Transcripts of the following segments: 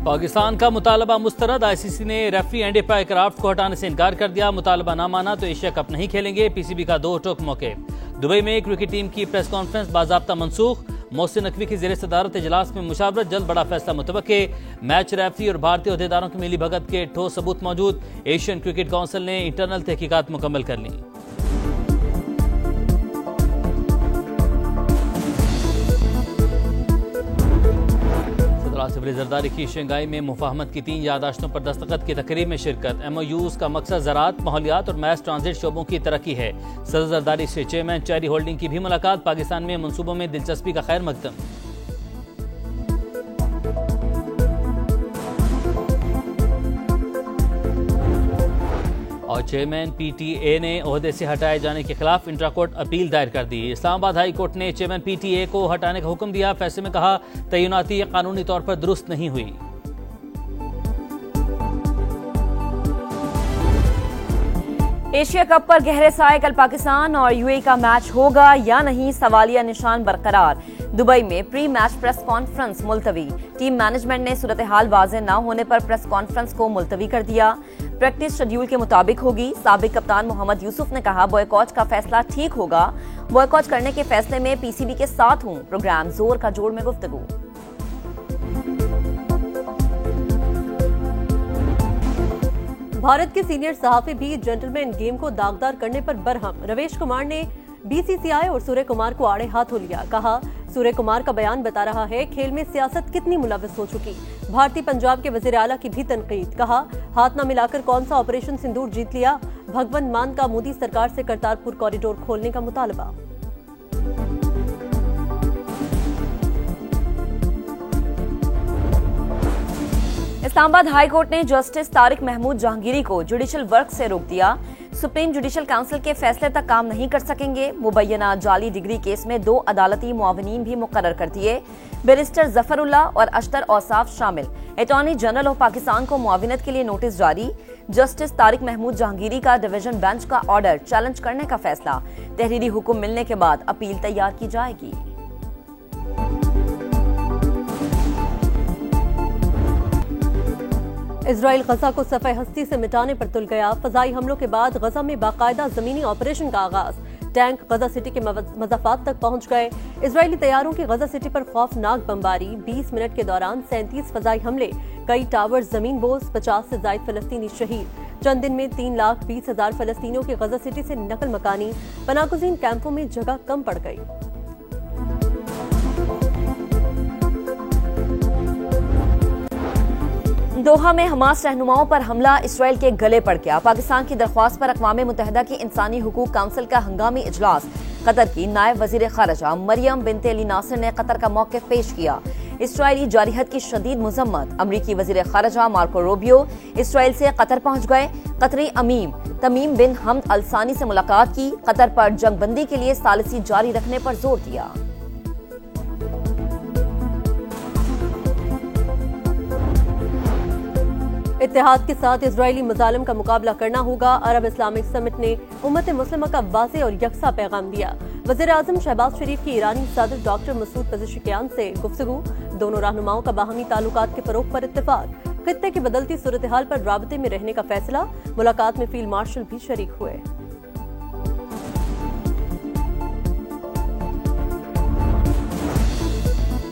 पाकिस्तान का मुतालबा मुस्तरद। आईसीसी ने रेफरी एंडी पायक्राफ्ट को हटाने से इनकार कर दिया। मुतालबा ना माना तो एशिया कप नहीं खेलेंगे। पीसीबी का 2 टोक मौके। दुबई में क्रिकेट टीम की प्रेस कॉन्फ्रेंस बाज़ाब्ता मनसूख। मोहसिन नकवी की ज़ेर सदारत इजलास में मुशावरत, जल्द बड़ा फैसला मुतवक्के। मैच रेफरी और भारतीय अहदेदारों की मिली भगत के ठोस सबूत मौजूद। एशियन क्रिकेट काउंसिल ने इंटरनल तहकीकात मुकम्मल कर ली। सदर जरदारी की शंघाई में मुफाहमत की 3 यादाश्तों पर दस्तखत की तकरीब में शिरकत। MOUs का मकसद ज़राअत, माहौलियात और मैस ट्रांजिट शोबों की तरक्की है। सदर जरदारी से चेयरमैन चेरी होल्डिंग की भी मुलाकात। पाकिस्तान में मनसूबों में दिलचस्पी का खैर मकदम। और चेयरमैन PTA ने ओहदे से हटाए जाने के खिलाफ इंट्राकोर्ट अपील दायर कर दी। इस्लामाबाद हाई कोर्ट ने चेयरमैन PTA को हटाने का हुक्म दिया। फैसले में कहा तैनाती कानूनी तौर पर दुरुस्त नहीं हुई। एशिया कप पर गहरे साए। कल पाकिस्तान और UAE का मैच होगा या नहीं, सवालिया निशान बरकरार। दुबई में प्री मैच प्रेस कॉन्फ्रेंस मुलतवी। टीम मैनेजमेंट ने सूरत हाल वाज़ेह न होने पर प्रेस कॉन्फ्रेंस को मुलतवी कर दिया। प्रैक्टिस शेड्यूल के मुताबिक होगी। साबिक कप्तान मोहम्मद यूसुफ ने कहा बॉयकॉट का फैसला ठीक होगा। बॉयकॉट करने के फैसले में PCB के साथ हूं। प्रोग्राम जोर का जोड़ में गुफ्तगू। भारत के सीनियर सहाफी भी जेंटलमैन गेम को दागदार करने पर बरहम। रवेश कुमार ने BCCI और सूर्य कुमार को आड़े हाथों लिया। कहा सूर्य कुमार का बयान बता रहा है खेल में सियासत कितनी मुलव्वस हो चुकी। भारतीय पंजाब के वजीर आला की भी तनकीद। कहा हाथ न मिलाकर कौन सा ऑपरेशन सिंदूर जीत लिया। भगवंत मान का मोदी सरकार से करतारपुर कॉरिडोर खोलने का मुतालबा। इस्लामाबाद हाई कोर्ट ने जस्टिस तारिक महमूद जहांगीरी को जुडिशल वर्क से रोक दिया। सुप्रीम जुडिशल काउंसिल के फैसले तक काम नहीं कर सकेंगे। मुबैना जाली डिग्री केस में 2 अदालती मुआवनीन भी मुकर्रर कर दिए। बैरिस्टर जफरुल्लाह और अशतर औसाफ शामिल। अटॉर्नी जनरल ऑफ पाकिस्तान को मुआविनत के लिए नोटिस जारी। जस्टिस तारिक महमूद जहांगीरी का डिवीजन बेंच का ऑर्डर चैलेंज करने का फैसला। तहरीरी हुक्म मिलने के बाद अपील तैयार की जाएगी। इजराइल गजा को सफ़े हस्ती से मिटाने पर तुल गया। फजाई हमलों के बाद गजा में बाकायदा जमीनी ऑपरेशन का आगाज। टैंक गजा सिटी के मज़ाफात तक पहुंच गए। इजरायली तैयारों की गजा सिटी पर खौफनाक बमबारी। 20 मिनट के दौरान 37 फजाई हमले। कई टावर जमीन बोझ। 50 से ज्यादा फलस्तीनी शहीद। चंद दिन में 3,20,000 फलस्तीनियों की गजा सिटी से नकल मकानी। पनागुज़ीन कैंपों में जगह कम पड़ गई। दोहा में हमास रहनुमाओं पर हमला इसराइल के गले पड़ गया। पाकिस्तान की दरख्वास्त पर अक़वाम मुत्तहिदा की इंसानी हुकूक काउंसिल का हंगामी इजलास। कतर की नायब वज़ीर ख़ारिजा मरियम बिनते अली नासिर ने कतर का मौक़िफ़ पेश किया। इसराइली जारहियत की शदीद मज़म्मत। अमरीकी वज़ीर ख़ारिजा मार्को रूबियो इसराइल से कतर पहुंच गए। कतरी अमीम तमीम बिन हमद अल सानी से मुलाकात की। कतर पर जंगबंदी के लिए सालिसी जारी रखने पर जोर दिया। इत्तेहाद के साथ इजरायली मजालिम का मुकाबला करना होगा। अरब इस्लामिक समिट ने उम्मत मुस्लिमा का वाज़ेह और यकसा पैगाम दिया। वज़ीर आज़म शहबाज शरीफ की ईरानी सदर डॉक्टर मसूद पेज़ेश्कियान से गुफ्तगू। दोनों रहनुमाओं का बाहमी ताल्लुकात के फरोग पर इत्तेफाक। खित्ते की बदलती सूरत हाल पर राबते में रहने का फैसला। मुलाकात में फील्ड मार्शल भी शरीक हुए।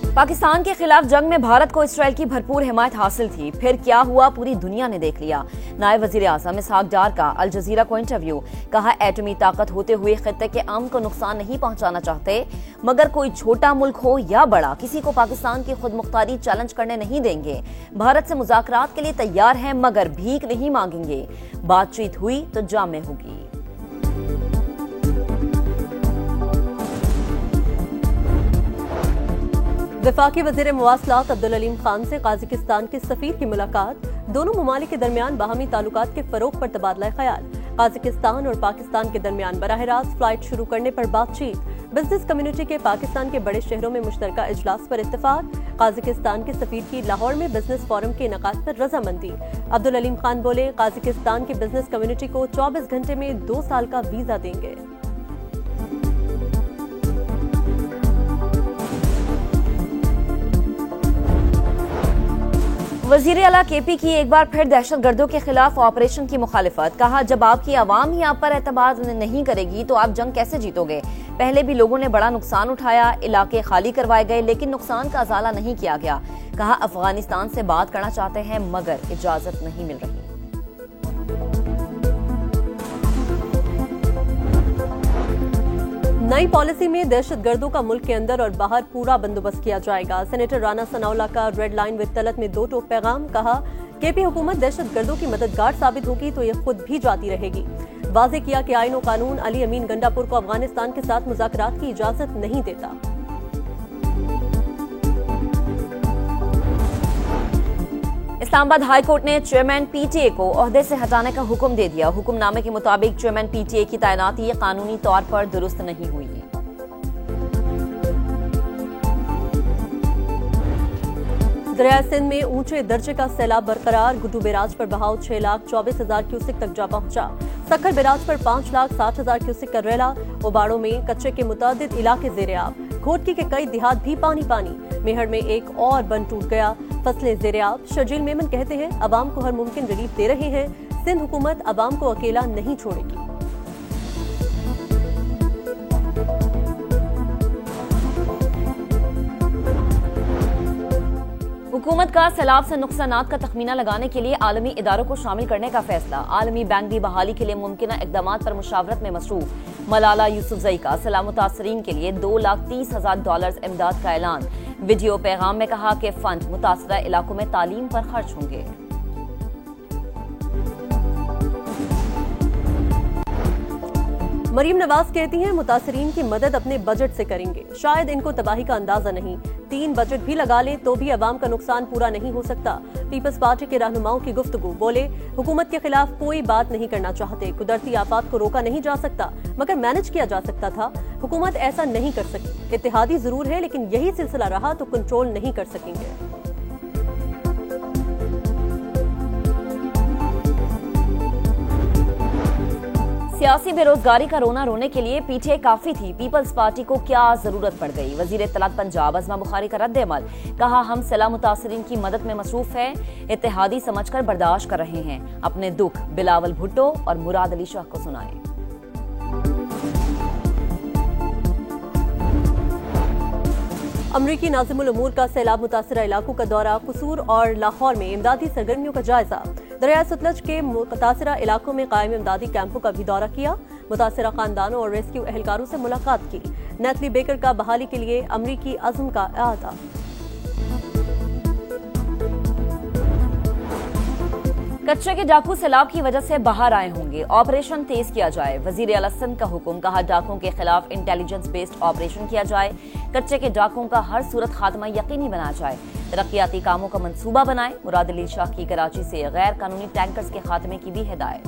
पाकिस्तान के खिलाफ जंग में भारत को इसराइल की भरपूर हिमायत हासिल थी। फिर क्या हुआ पूरी दुनिया ने देख लिया। नायब वज़ीर आज़म इसहाक डार का अल जज़ीरा को इंटरव्यू। कहा एटमी ताकत होते हुए खित्ते के अमन को नुकसान नहीं पहुंचाना चाहते, मगर कोई छोटा मुल्क हो या बड़ा, किसी को पाकिस्तान की खुद मुख्तारी चैलेंज करने नहीं देंगे। भारत से मुज़ाकरात के लिए तैयार हैं, मगर भीख नहीं मांगेंगे। बातचीत हुई तो जामे होगी। वफाकी वज़ीर मवासलात अब्दुल अलीम खान से काज़ाकिस्तान के सफीर की मुलाकात। दोनों ममालिक के दरमियान बाहमी ताल्लुकात के फरोग पर तबादला ख्याल। काज़ाकिस्तान और पाकिस्तान के दरमियान बराह रास्त फ्लाइट शुरू करने पर बातचीत। बिजनेस कम्युनिटी के पाकिस्तान के बड़े शहरों में मुश्तरका इजलास पर इत्तेफाक। काज़ाकिस्तान के सफीर की लाहौर में बिजनेस फोरम के इनेकाद पर रजामंदी। अब्दुल अलीम खान बोले काज़ाकिस्तान की बिजनेस कम्युनिटी को 24 घंटे में 2 साल का वीजा देंगे। वजीर आला केपी की एक बार फिर दहशतगर्दों के खिलाफ ऑपरेशन की मुखालिफत। कहा, जब आपकी आवाम ही आप पर एतमाद नहीं करेगी तो आप जंग कैसे जीतोगे। पहले भी लोगों ने बड़ा नुकसान उठाया, इलाके खाली करवाए गए, लेकिन नुकसान का अजाला नहीं किया गया। कहा, अफगानिस्तान से बात करना चाहते हैं मगर इजाजत नहीं मिल रही। नई पॉलिसी में दहशतगर्दों का मुल्क के अंदर और बाहर पूरा बंदोबस्त किया जाएगा। सेनेटर राना सनाउल्लाह का रेड लाइन विद तलत में 2 टोक पैगाम। कहा, केपी हुकूमत दहशतगर्दों की मददगार साबित होगी तो ये खुद भी जाती रहेगी। वाजे किया कि आईन और कानून अली अमीन गंडापुर को अफगानिस्तान के साथ मुज़ाकरात की इजाजत नहीं देता। इस्लामाबाद हाई कोर्ट ने चेयरमैन पीटीए को ओहदे से हटाने का हुक्म दे दिया। हुक्मनामे के मुताबिक चेयरमैन पीटीए की तैनाती कानूनी तौर पर दुरुस्त नहीं हुई है। दरिया सिंध में ऊंचे दर्जे का सैलाब बरकरार। गुड्डू बैराज पर बहाव 6,24,000 क्यूसेक तक जा पहुंचा। सक्खर बैराज पर 5,60,000 क्यूसेक का रेला। उबाड़ों में कच्चे के मुतादिद इलाके ज़ेरे-आब। घोटकी के कई देहात भी पानी पानी। मेहर में एक और बंद टूट गया, फसलें ज़ेरे-आब। शर्जील मेमन कहते हैं, अवाम को हर मुमकिन रिलीफ दे रहे हैं। सिंध हुकूमत अवाम को अकेला नहीं छोड़ेगी। हुकूमत का सैलाब से नुकसानात का तखमीना लगाने के लिए आलमी इदारों को शामिल करने का फैसला। आलमी बैंक भी बहाली के लिए मुमकिन इकदामात पर मुशावरत में मसरूफ। मलाला यूसुफजई का सैलाब मुतासरीन के लिए $2,30,000 इमदाद का ऐलान। वीडियो पैगाम में कहा कि फंड मुतासरा इलाकों में तालीम पर खर्च होंगे। मरीम नवाज कहती हैं, मुतासरीन की मदद अपने बजट से करेंगे। शायद इनको तबाही का अंदाजा नहीं। 3 बजट भी लगा लें तो भी अवाम का नुकसान पूरा नहीं हो सकता। पीपल्स पार्टी के रहनुमाओं की गुफ्तगू। बोले, हुकूमत के खिलाफ कोई बात नहीं करना चाहते। कुदरती आफात को रोका नहीं जा सकता मगर मैनेज किया जा सकता था। हुकूमत ऐसा नहीं कर सकी। इत्तेहादी जरूर है लेकिन यही सिलसिला रहा तो कंट्रोल नहीं कर सकेंगे। सियासी बेरोजगारी का रोना रोने के लिए पीटीए काफी थी। पीपल्स पार्टी को क्या जरूरत पड़ गई। वजीर इत्तलात पंजाब अज़मा बुखारी का रद्द अमल। कहा, हम सैलाब मुतासरीन की मदद में मसरूफ है, इत्तेहादी समझकर बर्दाश्त कर रहे हैं। अपने दुख बिलावल भुट्टो और मुराद अली शाह को सुनाए। अमरीकी नाज़िमुल उमूर का सैलाब मुतासरा इलाकों का दौरा। कसूर और लाहौर में इमदादी सरगर्मियों का जायजा। दरिया सतलज के मुतासरा इलाकों में कायम इमदादी कैंपों का भी दौरा किया। मुतासरा खानदानों और रेस्क्यू एहलकारों से मुलाकात की। नेथली बेकर का बहाली के लिए अमरीकी अज़्म का इरादा। कच्चे के डाकू सैलाब की वजह से बाहर आए होंगे, ऑपरेशन तेज किया जाए। वजीर आला सिंध का हुक्म। कहा, डाकुओं के खिलाफ इंटेलिजेंस बेस्ड ऑपरेशन किया जाए। कच्चे के डाकुओं का हर सूरत खात्मा यकीनी बनाया जाए। तरक्याती कामों का मंसूबा बनाए। मुराद अली शाह की कराची से गैर कानूनी टैंकर्स के खात्मे की भी हिदायत।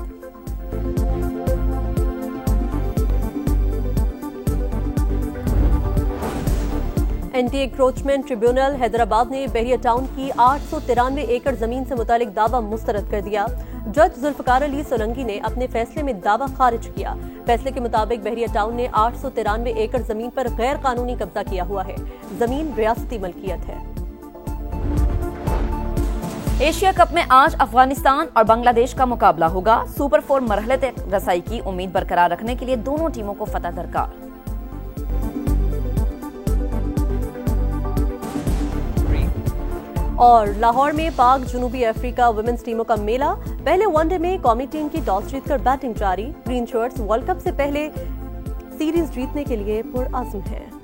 एंटी एंक्रोचमेंट ट्रिब्यूनल हैदराबाद ने बहरिया टाउन की 893 एकड़ जमीन से मुतालिक दावा मुस्तरद कर दिया। जज जुल्फकार अली सोलंकी ने अपने फैसले में दावा खारिज किया। फैसले के मुताबिक बहरिया टाउन ने 893 एकड़ जमीन पर गैर कानूनी कब्जा किया हुआ है। जमीन रियासती मलकियत है। एशिया कप में आज अफगानिस्तान और बांग्लादेश का मुकाबला होगा। सुपर 4 मरहले तक रसाई की उम्मीद बरकरार रखने के लिए दोनों टीमों को फतह दरकार। और लाहौर में पाक जनूबी अफ्रीका वुमेन्स टीमों का मेला। पहले वनडे में कौमी टीम की टॉस जीतकर बैटिंग जारी। ग्रीन शर्ट्स वर्ल्ड कप से पहले सीरीज जीतने के लिए पुरअज़्म है।